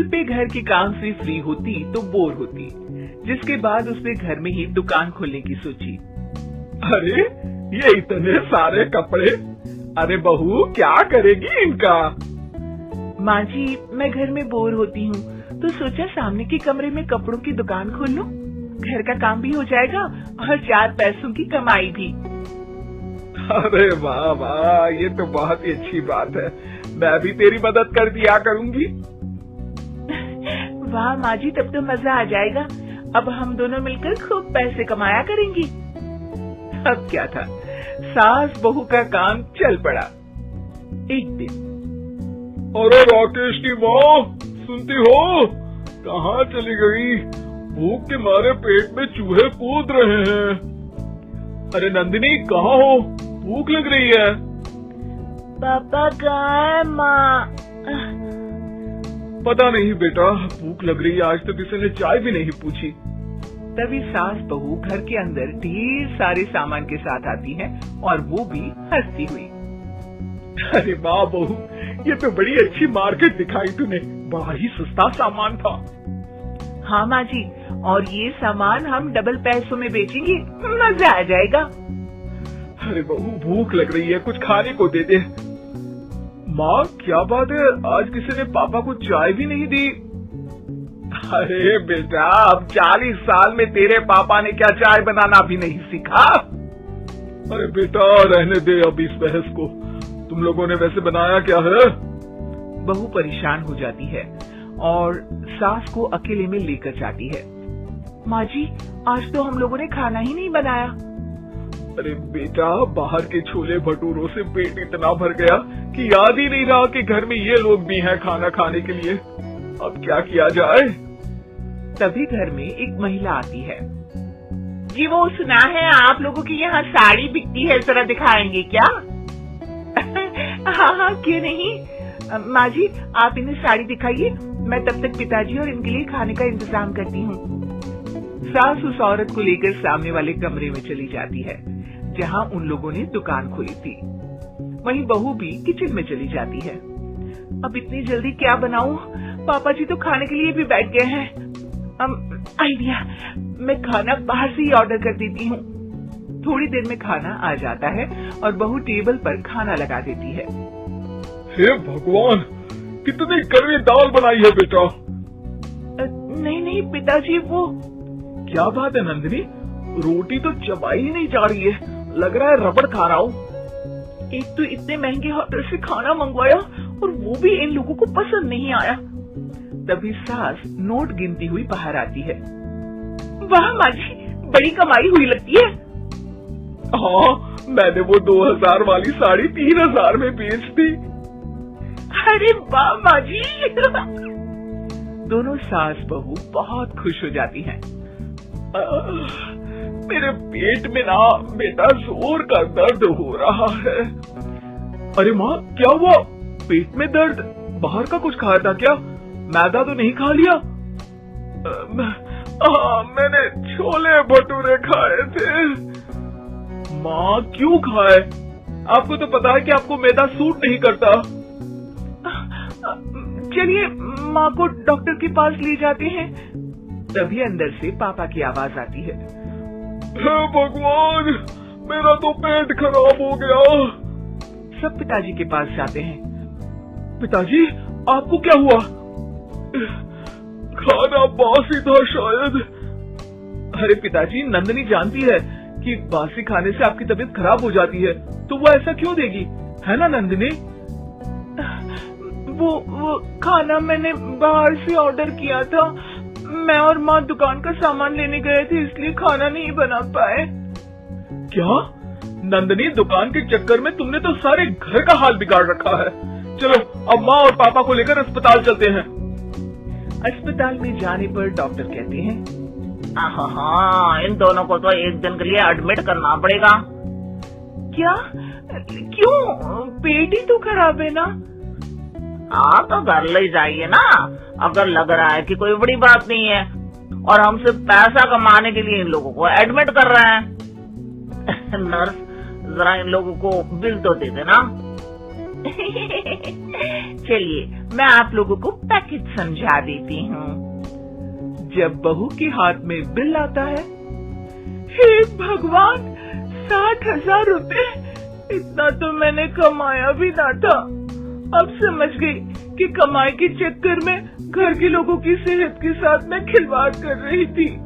शिल्पी घर के काम से फ्री होती तो बोर होती, जिसके बाद उसने घर में ही दुकान खोलने की सोची। अरे ये इतने सारे कपड़े, अरे बहू क्या करेगी इनका? माँ जी, मैं घर में बोर होती हूँ तो सोचा सामने के कमरे में कपड़ों की दुकान खोल लूं। घर का काम भी हो जाएगा और 4 पैसों की कमाई भी। अरे वाह वाह, ये तो बहुत ही अच्छी बात है। मैं भी तेरी मदद कर दिया करूंगी। वाह माँ जी, तब तो मजा आ जाएगा। अब हम दोनों मिलकर खूब पैसे कमाया करेंगी। अब क्या था, सास बहू का काम चल पड़ा। एक दिन, अरे राकेश की माँ, सुनती हो? कहाँ चली गई? भूख के मारे पेट में चूहे कूद रहे हैं। अरे नंदिनी, कहाँ हो? भूख लग रही है। पापा कहाँ है? माँ पता नहीं बेटा, भूख लग रही है। आज तक किसी ने चाय भी नहीं पूछी। तभी सास बहू घर के अंदर ढेर सारे सामान के साथ आती है और वो भी हंसती हुई। अरे वाह बहू, ये तो बड़ी अच्छी मार्केट दिखाई तूने। बड़ा ही सस्ता सामान था। हाँ माँ जी, और ये सामान हम डबल पैसों में बेचेंगे, मजा आ जाएगा। अरे बहू, भूख लग रही है, कुछ खाने को दे दे। माँ क्या बात है, आज किसी ने पापा को चाय भी नहीं दी? अरे बेटा, अब 40 साल में तेरे पापा ने क्या चाय बनाना भी नहीं सीखा? अरे बेटा रहने दे अब इस बहस को। तुम लोगों ने वैसे बनाया क्या है? बहू परेशान हो जाती है और सास को अकेले में लेकर जाती है। माँ जी, आज तो हम लोगों ने खाना ही नहीं बनाया। अरे बेटा, बाहर के छोले भटूरों से पेट इतना भर गया कि याद ही नहीं रहा कि घर में ये लोग भी हैं खाना खाने के लिए। अब क्या किया जाए? तभी घर में एक महिला आती है। जी, वो सुना है आप लोगों की यहाँ साड़ी बिकती है, जरा दिखाएंगे क्या? हाँ, क्यों नहीं। माँ जी, आप इन्हें साड़ी दिखाइए, मैं तब तक पिताजी और इनके लिए खाने का इंतजाम करती हूँ। सास उस औरत को लेकर सामने वाले कमरे में चली जाती है जहाँ उन लोगों ने दुकान खोली थी। वहीं बहू भी किचन में चली जाती है। अब इतनी जल्दी क्या बनाऊं? पापा जी तो खाने के लिए भी बैठ गए हैं। आइडिया, मैं खाना बाहर से ही ऑर्डर कर देती हूँ। थोड़ी देर में खाना आ जाता है और बहू टेबल पर खाना लगा देती है। हे भगवान, कितनी कड़वी दाल बनाई है बेटा। नहीं पिताजी, वो क्या बात है नंदिनी, रोटी तो चबाई ही नहीं जा रही है, लग रहा है रबड़ खा रहा हूँ। एक तो इतने महंगे होटल से खाना मंगवाया और वो भी इन लोगों को पसंद नहीं आया। तभी सास नोट गिनती हुई बाहर आती है। वाह माँ जी, बड़ी कमाई हुई लगती है। हाँ, मैंने वो 2000 वाली साड़ी 3000 में बेच दी। अरे वाह माँ जी। दोनों सास बहू बहुत खुश हो जाती हैं। मेरे पेट में ना बेटा जोर का दर्द हो रहा है। अरे माँ, क्या हुआ? पेट में दर्द? बाहर का कुछ खाया था क्या? मैदा तो नहीं खा लिया? मैंने छोले भटूरे खाए थे। माँ क्यों खाए? आपको तो पता है कि आपको मैदा सूट नहीं करता। चलिए माँ को डॉक्टर के पास ले जाते हैं। तभी अंदर से पापा की आवाज आती है। हे भगवान, मेरा तो पेट खराब हो गया। सब पिताजी के पास जाते हैं। पिताजी, आपको क्या हुआ? खाना बासी था शायद। अरे पिताजी, नंदिनी जानती है कि बासी खाने से आपकी तबीयत खराब हो जाती है, तो वो ऐसा क्यों देगी, है ना नंदिनी? वो खाना मैंने बाहर से ऑर्डर किया था। मैं और माँ दुकान का सामान लेने गए थे, इसलिए खाना नहीं बना पाए। क्या नंदिनी, दुकान के चक्कर में तुमने तो सारे घर का हाल बिगाड़ रखा है। चलो अब माँ और पापा को लेकर अस्पताल चलते हैं। अस्पताल में जाने पर डॉक्टर कहते हैं, हाँ, इन दोनों को तो एक दिन के लिए एडमिट करना पड़ेगा। क्या? क्यों? पेट ही तो खराब है ना। हाँ, तो घर ले जाइए ना, अगर लग रहा है कि कोई बड़ी बात नहीं है और हम सिर्फ पैसा कमाने के लिए इन लोगों को एडमिट कर रहे हैं। नर्स, जरा इन लोगों को बिल तो दे देना। चलिए मैं आप लोगों को पैकेज समझा देती हूँ। जब बहू के हाथ में बिल आता है, हे भगवान, 60,000 रुपए, इतना तो मैंने कमाया भी ना था। अब समझ गई कि कमाई के चक्कर में घर के लोगों की सेहत के साथ मैं खिलवाड़ कर रही थी।